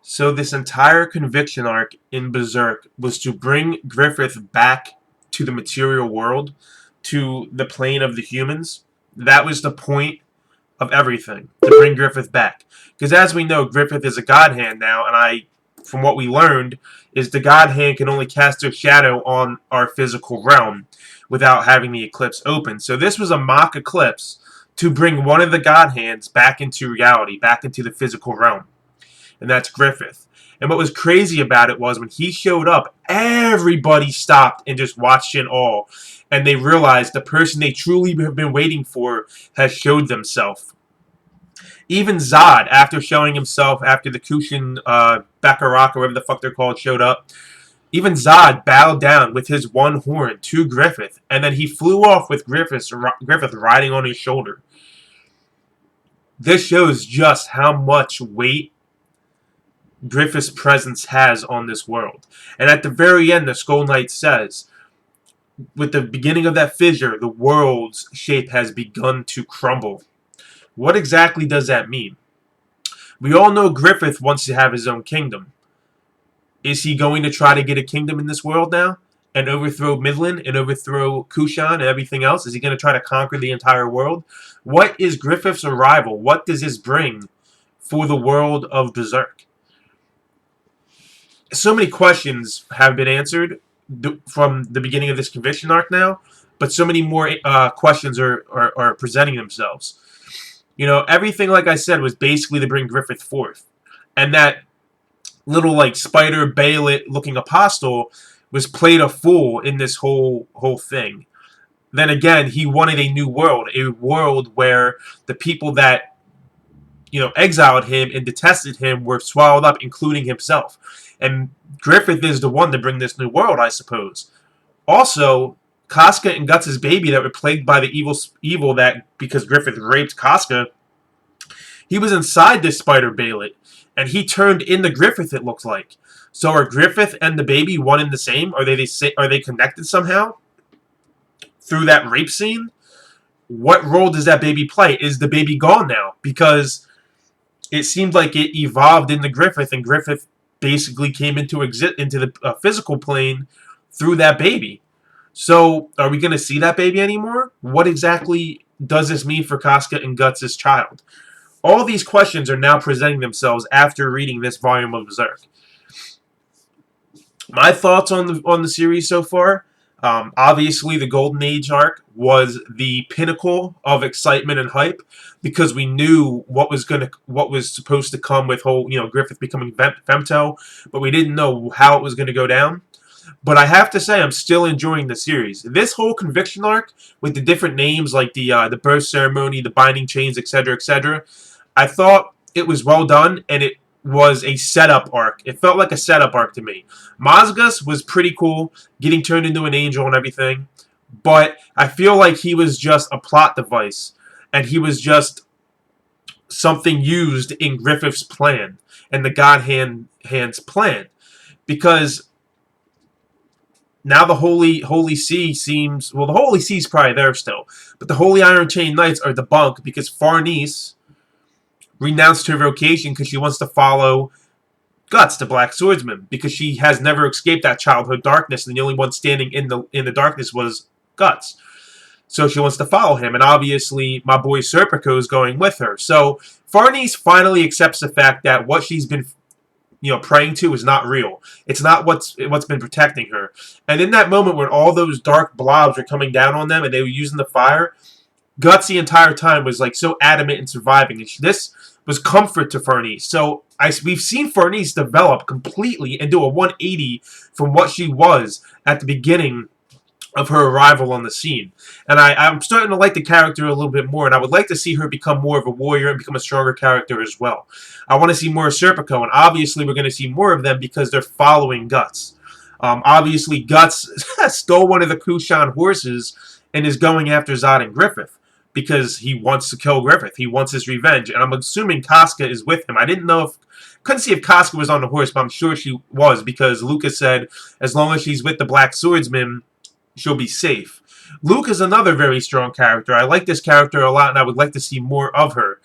So this entire conviction arc in Berserk was to bring Griffith back to the material world, to the plane of the humans. That was the point of everything, to bring Griffith back. Because as we know, Griffith is a god hand now, and from what we learned, is the god hand can only cast their shadow on our physical realm without having the eclipse open. So this was a mock eclipse to bring one of the god hands back into reality, back into the physical realm. And that's Griffith. And what was crazy about it was when he showed up, everybody stopped and just watched in awe. And they realized the person they truly have been waiting for has showed themselves. Even Zod, after showing himself after the Kushin Baccarat, or whatever the fuck they're called, showed up, even Zod bowed down with his one horn to Griffith. And then he flew off with Griffith riding on his shoulder. This shows just how much weight Griffith's presence has on this world. And at the very end, the Skull Knight says, with the beginning of that fissure, the world's shape has begun to crumble. What exactly does that mean? We all know Griffith wants to have his own kingdom. Is he going to try to get a kingdom in this world now? And overthrow Midland and overthrow Kushan and everything else? Is he going to try to conquer the entire world? What is Griffith's arrival? What does this bring for the world of Berserk? So many questions have been answered from the beginning of this conviction arc now, but so many more questions are presenting themselves. You know, everything, like I said, was basically to bring Griffith forth. And that little, like, spider Baelit looking apostle was played a fool in this whole thing. Then again, he wanted a new world, a world where the people that, you know, exiled him and detested him were swallowed up, including himself. And Griffith is the one to bring this new world, I suppose. Also, Casca and Guts' baby that were plagued by the evil that, because Griffith raped Casca, he was inside this spider Baelit, and he turned into Griffith, it looks like. So are Griffith and the baby one and the same? Are they connected somehow through that rape scene? What role does that baby play? Is the baby gone now? Because it seemed like it evolved into Griffith, and Griffith basically came into the physical plane through that baby. So, are we going to see that baby anymore? What exactly does this mean for Casca and Guts' child? All these questions are now presenting themselves after reading this volume of Berserk. My thoughts on the series so far. Obviously, the Golden Age arc was the pinnacle of excitement and hype because we knew what was supposed to come with Griffith becoming Femto, but we didn't know how it was going to go down. But I have to say, I'm still enjoying the series. This whole conviction arc with the different names like the birth ceremony, the binding chains, etc., etc., I thought it was well done, and it was a setup arc. It felt like a setup arc to me. Mazgas was pretty cool, getting turned into an angel and everything, but I feel like he was just a plot device, and he was just something used in Griffith's plan and the God Hand's plan, because now the Holy See seems, well, the Holy See's probably there still, but the Holy Iron Chain Knights are debunked because Farnese renounced her vocation because she wants to follow Guts, the Black Swordsman, because she has never escaped that childhood darkness, and the only one standing in the darkness was Guts. So she wants to follow him, and obviously my boy Serpico is going with her. So Farnese finally accepts the fact that what she's been praying to is not real. It's not what's been protecting her. And in that moment when all those dark blobs were coming down on them and they were using the fire, Guts the entire time was like so adamant in surviving. And this was comfort to Farnese. So we've seen Farnese develop completely and do a 180 from what she was at the beginning of her arrival on the scene. And I'm starting to like the character a little bit more, and I would like to see her become more of a warrior and become a stronger character as well. I want to see more of Serpico, and obviously we're going to see more of them because they're following Guts. Obviously, Guts stole one of the Kushan horses and is going after Zod and Griffith because he wants to kill Griffith. He wants his revenge, and I'm assuming Casca is with him. I couldn't see if Casca was on the horse, but I'm sure she was because Lucas said as long as she's with the Black Swordsman, she'll be safe. Luke is another very strong character. I like this character a lot, and I would like to see more of her.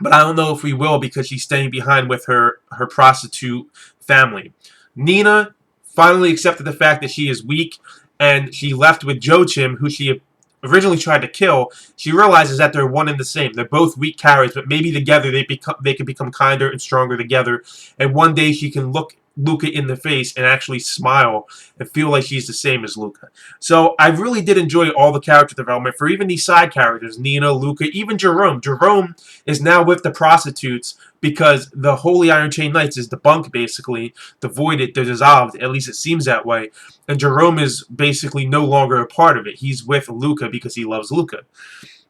but I don't know if we will because she's staying behind with her prostitute family. Nina finally accepted the fact that she is weak, and she left with Joachim, who she originally tried to kill. She realizes that they're one and the same. They're both weak characters, but maybe together they can become kinder and stronger together. And one day she can look Luca in the face and actually smile and feel like she's the same as Luca. So I really did enjoy all the character development for even these side characters, Nina, Luca, even Jerome. Jerome is now with the prostitutes because the Holy Iron Chain Knights is debunked, basically. The voided, they're dissolved. At least it seems that way. And Jerome is basically no longer a part of it. He's with Luca because he loves Luca.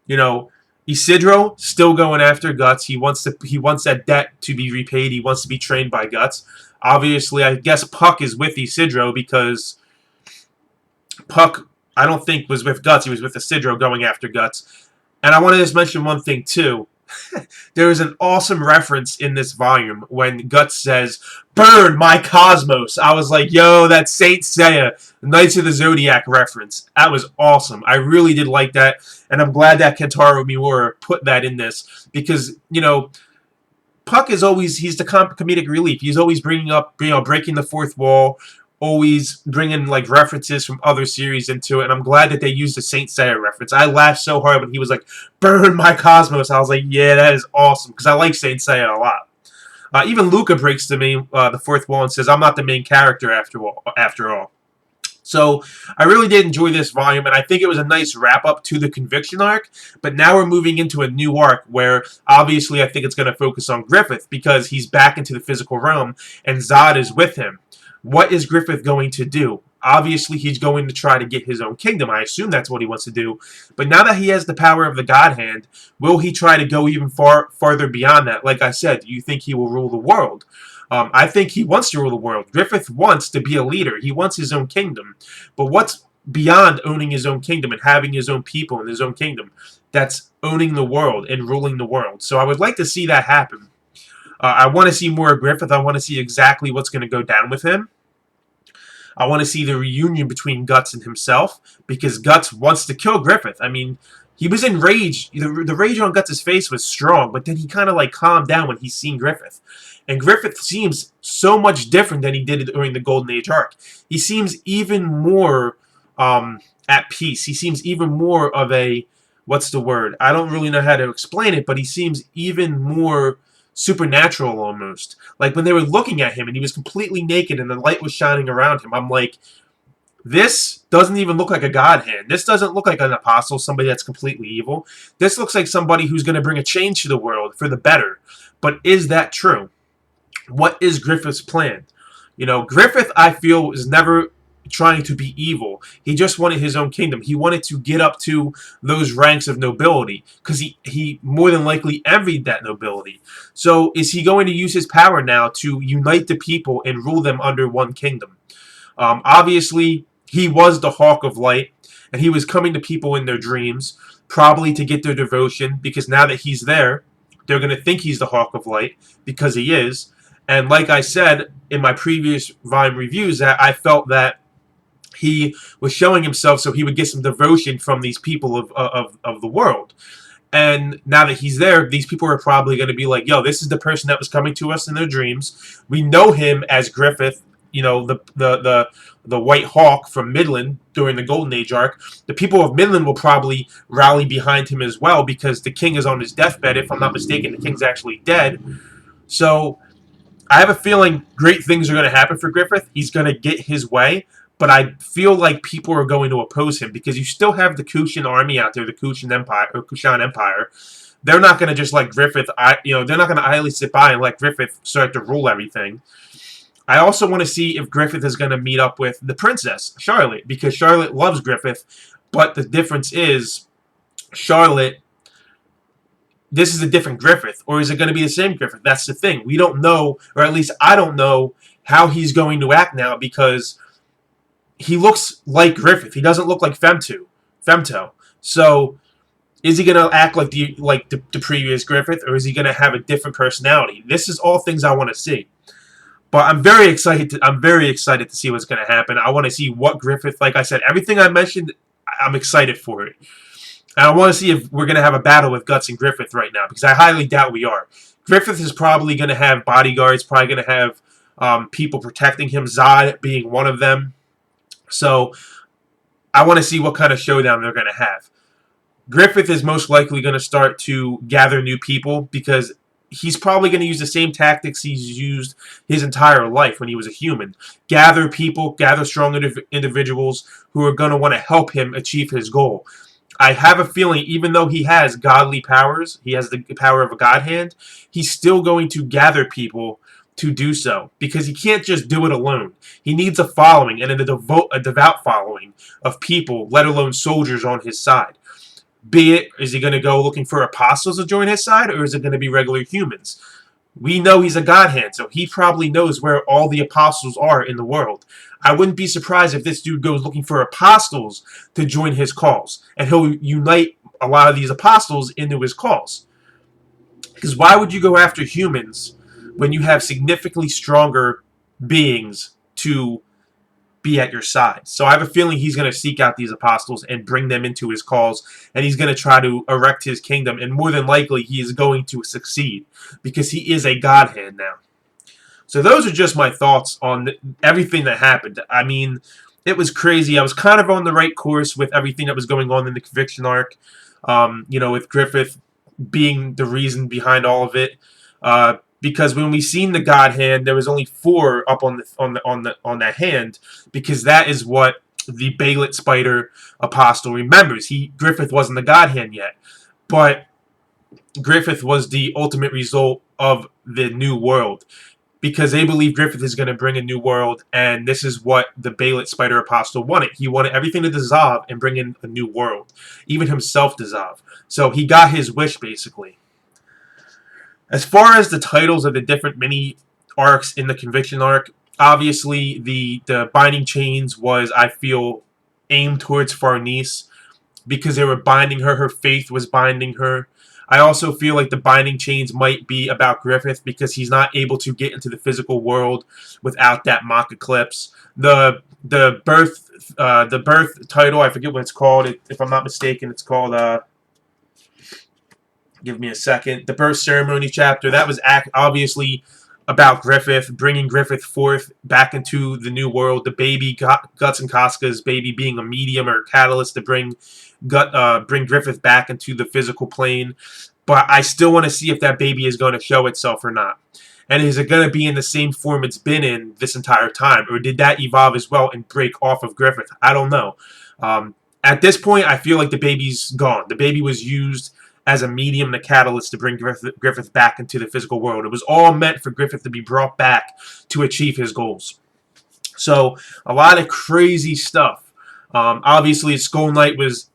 You know, Isidro still going after Guts. He wants that debt to be repaid. He wants to be trained by Guts. Obviously, I guess Puck is with Isidro because Puck, I don't think, was with Guts. He was with Isidro going after Guts. And I want to just mention one thing, too. There is an awesome reference in this volume when Guts says, "Burn my cosmos." I was like, yo, that's Saint Seiya, Knights of the Zodiac reference. That was awesome. I really did like that. And I'm glad that Kentaro Miura put that in this because, you know, Puck is always, he's the comedic relief. He's always bringing up, you know, breaking the fourth wall, always bringing like references from other series into it, and I'm glad that they used the Saint Seiya reference. I laughed so hard when he was like, "Burn my cosmos." I was like, yeah, that is awesome, because I like Saint Seiya a lot. Even Luca breaks the fourth wall and says, "I'm not the main character after all." So I really did enjoy this volume, and I think it was a nice wrap-up to the Conviction arc, but now we're moving into a new arc where obviously I think it's going to focus on Griffith because he's back into the physical realm, and Zod is with him. What is Griffith going to do? Obviously, he's going to try to get his own kingdom. I assume that's what he wants to do. But now that he has the power of the God Hand, will he try to go even farther beyond that? Like I said, do you think he will rule the world? I think he wants to rule the world. Griffith wants to be a leader. He wants his own kingdom. But what's beyond owning his own kingdom and having his own people in his own kingdom? That's owning the world and ruling the world. So I would like to see that happen. I want to see more of Griffith. I want to see exactly what's going to go down with him. I want to see the reunion between Guts and himself, because Guts wants to kill Griffith. I mean, he was in rage. The rage on Guts' face was strong, but then he kind of like calmed down when he's seen Griffith. And Griffith seems so much different than he did during the Golden Age arc. He seems even more at peace. He seems even more of a, what's the word? I don't really know how to explain it, but he seems even more supernatural almost. Like when they were looking at him and he was completely naked and the light was shining around him, I'm like, this doesn't even look like a God Hand. This doesn't look like an apostle, somebody that's completely evil. This looks like somebody who's going to bring a change to the world for the better. But is that true? What is Griffith's plan? You know, Griffith, I feel, was never trying to be evil. He just wanted his own kingdom. He wanted to get up to those ranks of nobility because he more than likely envied that nobility. So is he going to use his power now to unite the people and rule them under one kingdom? Obviously, he was the Hawk of Light, and he was coming to people in their dreams, probably to get their devotion, because now that he's there, they're going to think he's the Hawk of Light, because he is. And like I said in my previous volume reviews, that I felt that he was showing himself so he would get some devotion from these people of the world. And now that he's there, these people are probably going to be like, yo, this is the person that was coming to us in their dreams. We know him as Griffith, you know, the White Hawk from Midland during the Golden Age arc. The people of Midland will probably rally behind him as well because the king is on his deathbed. If I'm not mistaken, the king's actually dead. So I have a feeling great things are going to happen for Griffith. He's going to get his way. But I feel like people are going to oppose him because you still have the Kushan army out there, the Kushan Empire. They're not going to just let Griffith, they're not going to idly sit by and let Griffith start to rule everything. I also want to see if Griffith is going to meet up with the princess, Charlotte, because Charlotte loves Griffith. But the difference is, Charlotte, this is a different Griffith, or is it going to be the same Griffith? That's the thing. We don't know, or at least I don't know how he's going to act now because he looks like Griffith. He doesn't look like Femto. So, is he going to act like the previous Griffith, or is he going to have a different personality? This is all things I want to see. But I'm very excited to see what's going to happen. I want to see what Griffith, like I said, everything I mentioned, I'm excited for it. And I want to see if we're going to have a battle with Guts and Griffith right now, because I highly doubt we are. Griffith is probably going to have bodyguards, probably going to have people protecting him, Zod being one of them. So I want to see what kind of showdown they're going to have. Griffith is most likely going to start to gather new people because he's probably going to use the same tactics he's used his entire life when he was a human. Gather people, gather strong individuals who are going to want to help him achieve his goal. I have a feeling, even though he has godly powers, he has the power of a god hand, he's still going to gather people to do so, because he can't just do it alone. He needs a following, and a devout following of people, let alone soldiers on his side. Be it, is he going to go looking for apostles to join his side, or is it going to be regular humans? We know he's a god hand, so he probably knows where all the apostles are in the world. I wouldn't be surprised if this dude goes looking for apostles to join his cause, and he'll unite a lot of these apostles into his cause. Because why would you go after humans when you have significantly stronger beings to be at your side? So I have a feeling he's going to seek out these apostles and bring them into his cause, and he's going to try to erect his kingdom, and more than likely he is going to succeed because he is a god hand now. So those are just my thoughts on everything that happened. I mean, it was crazy. I was kind of on the right course with everything that was going on in the conviction arc, with Griffith being the reason behind all of it. Because when we seen the God hand, there was only 4 up on that hand, because that is what the Balit Spider Apostle remembers. Griffith wasn't the God hand yet, but Griffith was the ultimate result of the new world, because they believe Griffith is going to bring a new world, and this is what the Balit Spider Apostle wanted. He wanted everything to dissolve and bring in a new world, even himself dissolve. So he got his wish, basically. As far as the titles of the different mini arcs in the conviction arc, obviously the Binding Chains was, I feel, aimed towards Farnese, because they were binding her. Her faith was binding her. I also feel like the Binding Chains might be about Griffith, because he's not able to get into the physical world without that mock eclipse. The birth title, I forget what it's called. If I'm not mistaken, it's called give me a second. The birth ceremony chapter, that was obviously about Griffith, bringing Griffith forth back into the new world. The baby, Guts and Casca's baby, being a medium or a catalyst to bring Griffith back into the physical plane. But I still want to see if that baby is going to show itself or not. And is it going to be in the same form it's been in this entire time? Or did that evolve as well and break off of Griffith? I don't know. At this point, I feel like the baby's gone. The baby was used as a medium, the catalyst to bring Griffith back into the physical world. It was all meant for Griffith to be brought back to achieve his goals. So, a lot of crazy stuff. Obviously, Skull Knight was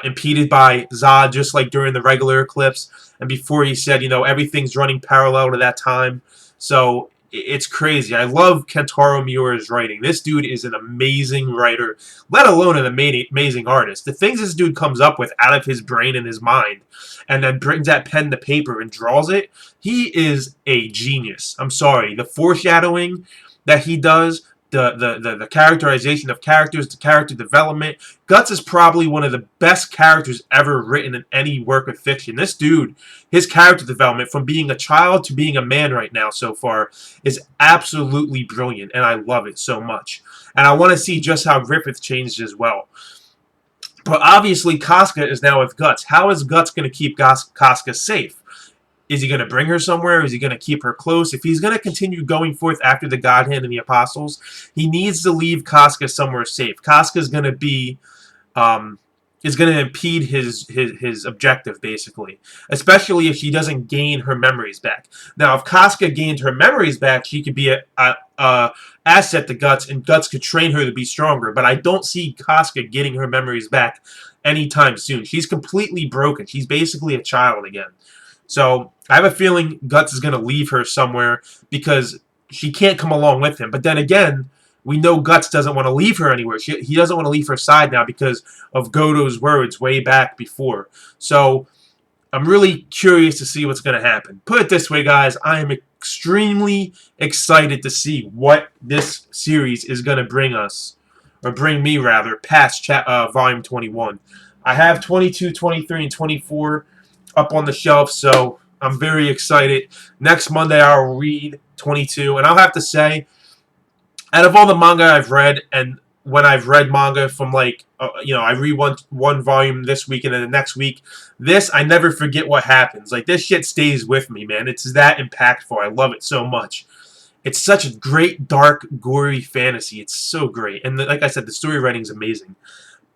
impeded by Zod, just like during the regular eclipse. And before he said, everything's running parallel to that time. So, it's crazy. I love Kentaro Miura's writing. This dude is an amazing writer, let alone an amazing artist. The things this dude comes up with out of his brain and his mind, and then brings that pen to paper and draws it, he is a genius. I'm sorry. The foreshadowing that he does, the characterization of characters, the character development. Guts is probably one of the best characters ever written in any work of fiction. This dude, his character development from being a child to being a man right now so far is absolutely brilliant, and I love it so much. And I want to see just how Griffith changed as well. But obviously, Casca is now with Guts. How is Guts going to keep Casca safe? Is he going to bring her somewhere? Is he going to keep her close? If he's going to continue going forth after the Godhead and the Apostles, he needs to leave Casca somewhere safe. Casca is going to be, is going to impede his objective, basically. Especially if she doesn't gain her memories back. Now, if Casca gained her memories back, she could be a asset to Guts, and Guts could train her to be stronger. But I don't see Casca getting her memories back anytime soon. She's completely broken. She's basically a child again. So I have a feeling Guts is going to leave her somewhere because she can't come along with him. But then again, we know Guts doesn't want to leave her anywhere. He doesn't want to leave her side now because of Godo's words way back before. So I'm really curious to see what's going to happen. Put it this way, guys. I am extremely excited to see what this series is going to bring us, or bring me rather, past Volume 21. I have 22, 23, and 24 up on the shelf, so I'm very excited. Next Monday, I'll read 22, and I'll have to say, out of all the manga I've read, and when I've read manga from like, I read one volume this week and then the next week, this, I never forget what happens. Like, this shit stays with me, man. It's that impactful. I love it so much. It's such a great, dark, gory fantasy. It's so great. And like I said, the story writing is amazing.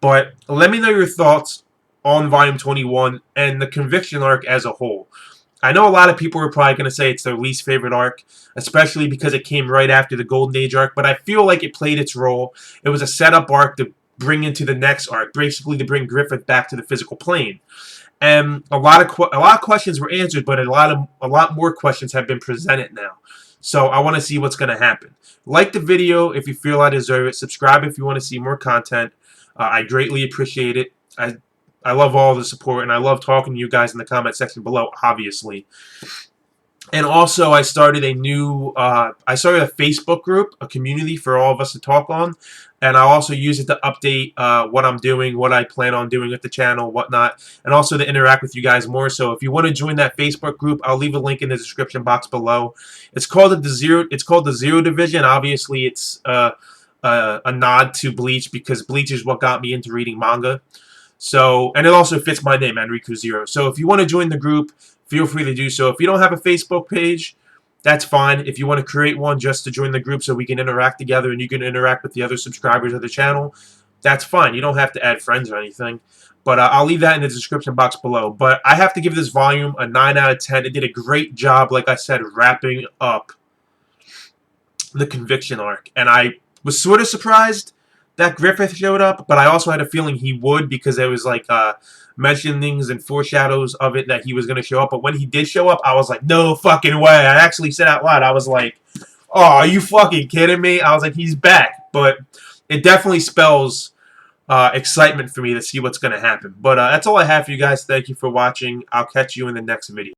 But let me know your thoughts on Volume 21 and the Conviction arc as a whole. I know a lot of people are probably going to say it's their least favorite arc, especially because it came right after the Golden Age arc, but I feel like it played its role. It was a setup arc to bring into the next arc, basically to bring Griffith back to the physical plane. And a lot of questions were answered, but a lot more questions have been presented now. So I want to see what's going to happen. Like the video if you feel I deserve it. Subscribe if you want to see more content. I greatly appreciate it. I love all the support, and I love talking to you guys in the comment section below, obviously. And also, I started a Facebook group, a community for all of us to talk on, and I also use it to update what I'm doing, what I plan on doing with the channel, whatnot, and also to interact with you guys more. So if you want to join that Facebook group, I'll leave a link in the description box below. It's called the Zero Division. Obviously, it's a nod to Bleach because Bleach is what got me into reading manga. So, and it also fits my name, Enrico Zero. So if you want to join the group, feel free to do so. If you don't have a Facebook page, that's fine. If you want to create one just to join the group so we can interact together and you can interact with the other subscribers of the channel, that's fine. You don't have to add friends or anything. But I'll leave that in the description box below. But I have to give this volume a 9 out of 10. It did a great job, like I said, wrapping up the Conviction arc. And I was sort of surprised that Griffith showed up, but I also had a feeling he would because there was like mentionings and foreshadows of it that he was going to show up. But when he did show up, I was like, no fucking way. I actually said out loud, I was like, oh, are you fucking kidding me? I was like, he's back. But it definitely spells excitement for me to see what's going to happen. But that's all I have for you guys. Thank you for watching. I'll catch you in the next video.